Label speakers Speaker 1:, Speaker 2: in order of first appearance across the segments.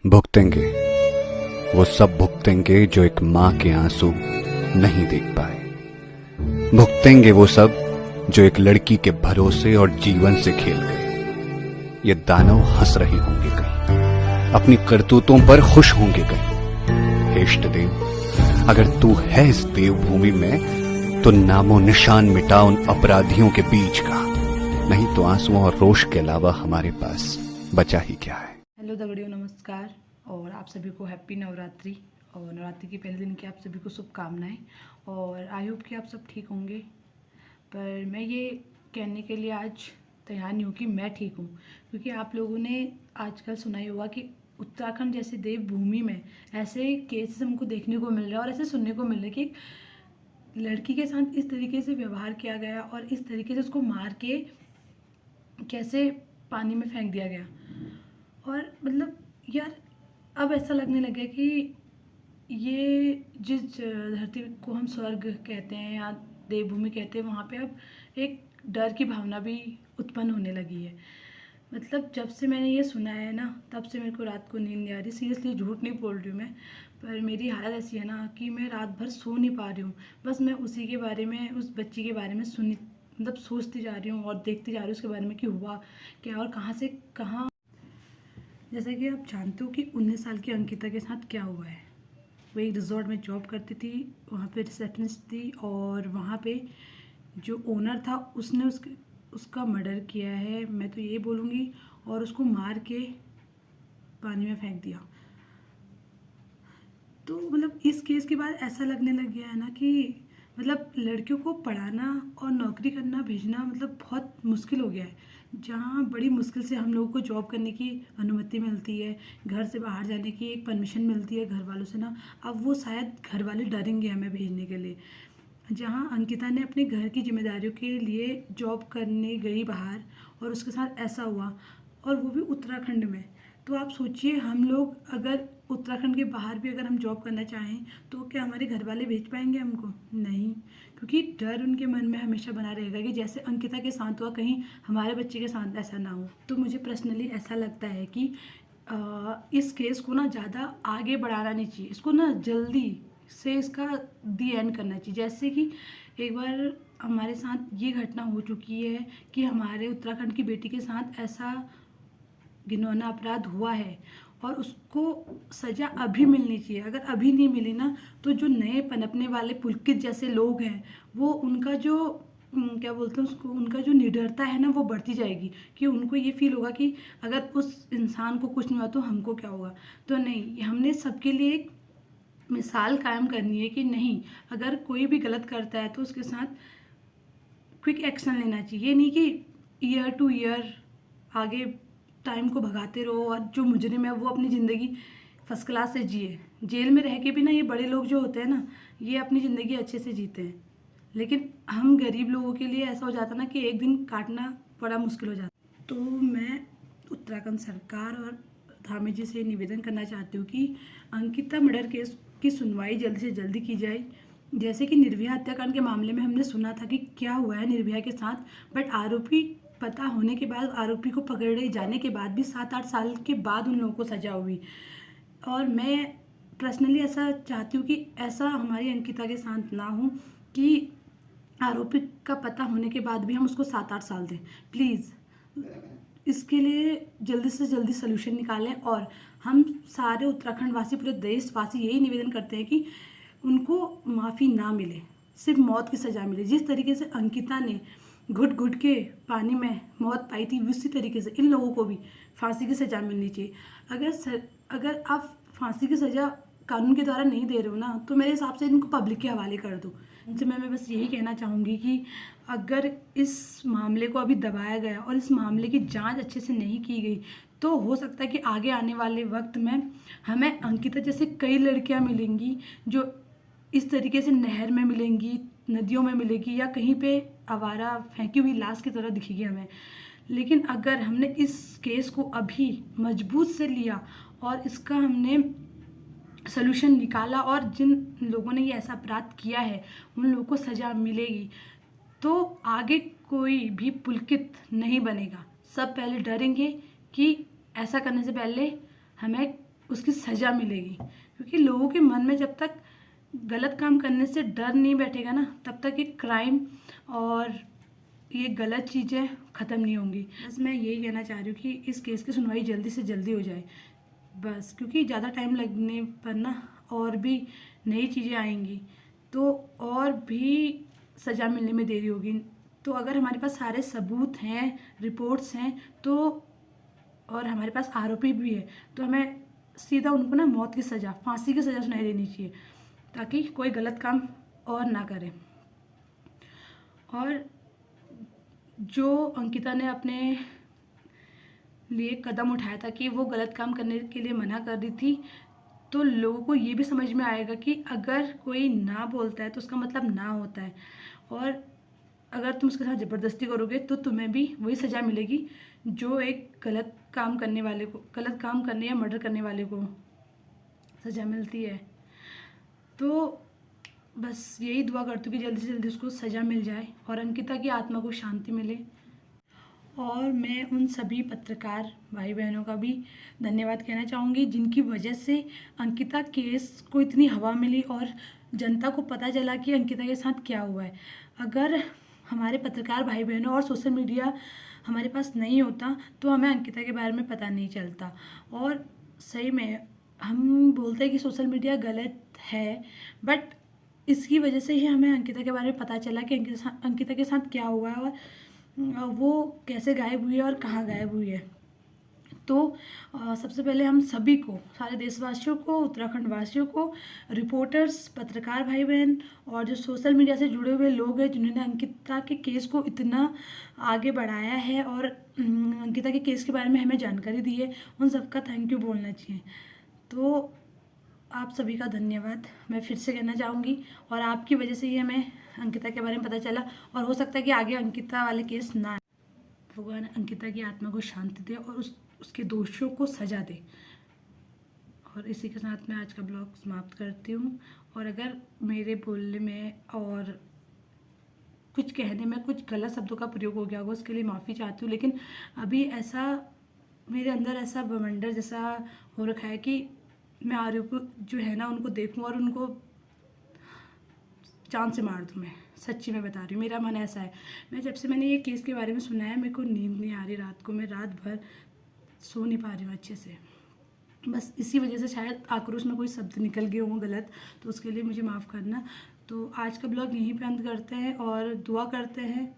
Speaker 1: भुगतेंगे, वो सब भुगतेंगे जो एक माँ के आंसू नहीं देख पाए। भुगतेंगे वो सब जो एक लड़की के भरोसे और जीवन से खेल गए। ये दानव हंस रहे होंगे कहीं, अपनी करतूतों पर खुश होंगे कहीं। हे इष्ट देव, अगर तू है इस देवभूमि में तो नामो निशान मिटा उन अपराधियों के बीच का, नहीं तो आंसुओं और रोष के अलावा हमारे पास बचा ही क्या है।
Speaker 2: हेलो दगड़ियों, नमस्कार और आप सभी को हैप्पी नवरात्रि और नवरात्रि के पहले दिन की आप सभी को शुभकामनाएं। और आई होप कि आप सब ठीक होंगे। पर मैं ये कहने के लिए आज तैयार नहीं हूँ कि मैं ठीक हूँ, क्योंकि आप लोगों ने आजकल सुना ही होगा कि उत्तराखंड जैसी देवभूमि में ऐसे केसेस हमको देखने को मिल रहा है और ऐसे सुनने को मिल रहा है कि एक लड़की के साथ इस तरीके से व्यवहार किया गया और इस तरीके से उसको मार के कैसे पानी में फेंक दिया गया। और मतलब यार, अब ऐसा लगने लगा कि ये जिस धरती को हम स्वर्ग कहते हैं या देवभूमि कहते हैं, वहाँ पे अब एक डर की भावना भी उत्पन्न होने लगी है। मतलब जब से मैंने ये सुना है ना, तब से मेरे को रात को नींद नहीं आ रही। सीरियसली झूठ नहीं बोल रही हूँ मैं, पर मेरी हालत ऐसी है ना कि मैं रात भर सो नहीं पा रही हूँ। बस मैं उसी के बारे में, उस बच्ची के बारे में मतलब सोचती जा रही हूँ और देखती जा रही हूँ उसके बारे में कि हुआ क्या और कहाँ से कहाँ। जैसा कि आप जानते हो कि 19 साल की अंकिता के साथ क्या हुआ है। वो एक रिजॉर्ट में जॉब करती थी, वहाँ पे रिसेप्शनिस्ट थी और वहाँ पे जो ओनर था उसने उसका मर्डर किया है, मैं तो ये बोलूँगी, और उसको मार के पानी में फेंक दिया। तो मतलब इस केस के बाद ऐसा लगने लग गया है ना कि मतलब लड़कियों को पढ़ाना और नौकरी करना भेजना मतलब बहुत मुश्किल हो गया है। जहाँ बड़ी मुश्किल से हम लोगों को जॉब करने की अनुमति मिलती है, घर से बाहर जाने की एक परमिशन मिलती है घर वालों से ना, अब वो शायद घर वाले डरेंगे हमें भेजने के लिए। जहाँ अंकिता ने अपने घर की जिम्मेदारियों के लिए जॉब करने गई बाहर और उसके साथ ऐसा हुआ, और वो भी उत्तराखंड में। तो आप सोचिए, हम लोग अगर उत्तराखंड के बाहर भी अगर हम जॉब करना चाहें तो क्या हमारे घर वाले भेज पाएंगे हमको? नहीं, क्योंकि डर उनके मन में हमेशा बना रहेगा कि जैसे अंकिता के साथ हुआ कहीं हमारे बच्चे के साथ ऐसा ना हो। तो मुझे पर्सनली ऐसा लगता है कि इस केस को ना ज़्यादा आगे बढ़ाना नहीं चाहिए, इसको ना जल्दी से इसका दी एंड करना चाहिए। जैसे कि एक बार हमारे साथ ये घटना हो चुकी है कि हमारे उत्तराखंड की बेटी के साथ ऐसा घिनौना अपराध हुआ है और उसको सज़ा अभी मिलनी चाहिए। अगर अभी नहीं मिली ना तो जो नए पनपने वाले पुलकित जैसे लोग हैं, वो उनका जो क्या बोलते हैं उसको, उनका जो निडरता है ना वो बढ़ती जाएगी, कि उनको ये फील होगा कि अगर उस इंसान को कुछ नहीं हुआ तो हमको क्या होगा। तो नहीं, हमने सबके लिए एक मिसाल कायम करनी है कि नहीं, अगर कोई भी गलत करता है तो उसके साथ क्विक एक्शन लेना चाहिए। ये नहीं कि ईयर टू ईयर आगे टाइम को भगाते रहो और जो मुजरिम है वो अपनी ज़िंदगी फर्स्ट क्लास से जिए। जेल में रह के भी ना ये बड़े लोग जो होते हैं ना, ये अपनी ज़िंदगी अच्छे से जीते हैं, लेकिन हम गरीब लोगों के लिए ऐसा हो जाता ना कि एक दिन काटना बड़ा मुश्किल हो जाता। तो मैं उत्तराखंड सरकार और धामी जी से निवेदन करना चाहती हूँ कि अंकिता मर्डर केस की सुनवाई जल्दी से जल्दी की जाए। जैसे कि निर्भया हत्याकांड के मामले में हमने सुना था कि क्या हुआ है निर्भया के साथ, बट आरोपी पता होने के बाद, आरोपी को पकड़े जाने के बाद भी 7-8 साल के बाद उन लोगों को सजा हुई। और मैं पर्सनली ऐसा चाहती हूँ कि ऐसा हमारी अंकिता के साथ ना हो कि आरोपी का पता होने के बाद भी हम उसको 7-8 साल दें। प्लीज़ इसके लिए जल्दी से जल्दी सोल्यूशन निकालें। और हम सारे उत्तराखंड वासी, पूरे देशवासी यही निवेदन करते हैं कि उनको माफ़ी ना मिले, सिर्फ मौत की सज़ा मिले। जिस तरीके से अंकिता ने घुट घुट के पानी में मौत पाई थी, उसी तरीके से इन लोगों को भी फांसी की सज़ा मिलनी चाहिए। अगर आप फांसी की सज़ा कानून के द्वारा नहीं दे रहे हो ना, तो मेरे हिसाब से इनको पब्लिक के हवाले कर दो। इनसे मैं बस यही कहना चाहूँगी कि अगर इस मामले को अभी दबाया गया और इस मामले की जांच अच्छे से नहीं की गई तो हो सकता है कि आगे आने वाले वक्त में हमें अंकिता जैसे कई लड़कियां मिलेंगी जो इस तरीके से नहर में मिलेंगी, नदियों में मिलेगी, या कहीं पे आवारा फेंकी हुई लाश की तरह दिखेगी हमें। लेकिन अगर हमने इस केस को अभी मजबूत से लिया और इसका हमने सोल्यूशन निकाला और जिन लोगों ने ये ऐसा अपराध किया है उन लोगों को सज़ा मिलेगी, तो आगे कोई भी पुलकित नहीं बनेगा। सब पहले डरेंगे कि ऐसा करने से पहले हमें उसकी सज़ा मिलेगी, क्योंकि लोगों के मन में जब तक गलत काम करने से डर नहीं बैठेगा ना, तब तक ये क्राइम और ये गलत चीज़ें ख़त्म नहीं होंगी। बस मैं यही कहना चाह रही हूँ कि इस केस की सुनवाई जल्दी से जल्दी हो जाए बस, क्योंकि ज़्यादा टाइम लगने पर ना और भी नई चीज़ें आएंगी तो और भी सज़ा मिलने में देरी होगी। तो अगर हमारे पास सारे सबूत हैं, रिपोर्ट्स हैं, तो और हमारे पास आरोपी भी है, तो हमें सीधा उनको ना मौत की सज़ा, फांसी की सज़ा सुनाई देनी चाहिए, ताकि कोई गलत काम और ना करे। और जो अंकिता ने अपने लिए कदम उठाया था कि वो गलत काम करने के लिए मना कर रही थी, तो लोगों को ये भी समझ में आएगा कि अगर कोई ना बोलता है तो उसका मतलब ना होता है, और अगर तुम उसके साथ ज़बरदस्ती करोगे तो तुम्हें भी वही सज़ा मिलेगी जो एक गलत काम करने वाले को, गलत काम करने या मर्डर करने वाले को सज़ा मिलती है। तो बस यही दुआ करती हूँ कि जल्दी से जल्दी उसको सज़ा मिल जाए और अंकिता की आत्मा को शांति मिले। और मैं उन सभी पत्रकार भाई बहनों का भी धन्यवाद कहना चाहूँगी जिनकी वजह से अंकिता केस को इतनी हवा मिली और जनता को पता चला कि अंकिता के साथ क्या हुआ है। अगर हमारे पत्रकार भाई बहनों और सोशल मीडिया हमारे पास नहीं होता तो हमें अंकिता के बारे में पता नहीं चलता। और सही में हम बोलते हैं कि सोशल मीडिया गलत है, बट इसकी वजह से ही हमें अंकिता के बारे में पता चला कि अंकिता के साथ क्या हुआ है और वो कैसे गायब हुई है और कहाँ गायब हुई है। तो सबसे पहले हम सभी को, सारे देशवासियों को, उत्तराखंड वासियों को, रिपोर्टर्स, पत्रकार भाई बहन और जो सोशल मीडिया से जुड़े हुए लोग हैं जिन्होंने अंकिता के केस को इतना आगे बढ़ाया है और अंकिता के केस के बारे में हमें जानकारी दी है, उन सबका थैंक यू बोलना चाहिए। तो आप सभी का धन्यवाद मैं फिर से कहना चाहूँगी, और आपकी वजह से ही हमें अंकिता के बारे में पता चला, और हो सकता है कि आगे अंकिता वाले केस ना आए। भगवान अंकिता की आत्मा को शांति दे और उसके दोषियों को सजा दे। और इसी के साथ मैं आज का ब्लॉग समाप्त करती हूँ। और अगर मेरे बोलने में और कुछ कहने में कुछ गलत शब्दों का प्रयोग हो गया होगा उसके लिए माफ़ी चाहती हूँ, लेकिन अभी ऐसा मेरे अंदर ऐसा बवंडर जैसा हो रखा है कि मैं आर्यों को जो है ना उनको देखूं और उनको जान से मार दूं। मैं सच्ची में बता रही हूँ, मेरा मन ऐसा है। मैं जब से मैंने ये केस के बारे में सुना है, मेरे को नींद नहीं आ रही रात को, मैं रात भर सो नहीं पा रही हूँ अच्छे से। बस इसी वजह से शायद आक्रोश में कोई शब्द निकल गए हों गलत, तो उसके लिए मुझे माफ़ करना। तो आज का ब्लॉग यहीं पे अंत करते हैं और दुआ करते हैं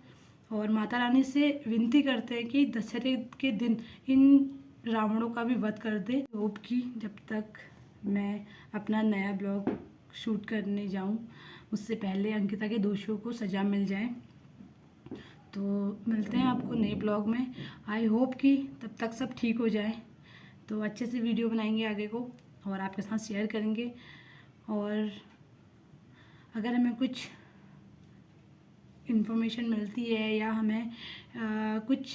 Speaker 2: और माता रानी से विनती करते हैं कि दशहरे के दिन इन रावणों का भी वध कर दे। होप कि जब तक मैं अपना नया ब्लॉग शूट करने जाऊं उससे पहले अंकिता के दोषियों को सज़ा मिल जाए। तो मिलते हैं आपको नए ब्लॉग में। आई होप कि तब तक सब ठीक हो जाए, तो अच्छे से वीडियो बनाएंगे आगे को और आपके साथ शेयर करेंगे। और अगर हमें कुछ इन्फॉर्मेशन मिलती है या हमें कुछ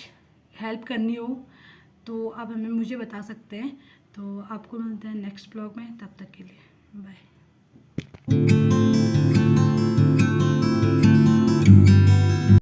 Speaker 2: हेल्प करनी हो तो आप हमें मुझे बता सकते हैं। तो आपको मिलते हैं नेक्स्ट ब्लॉग में, तब तक के लिए बाय।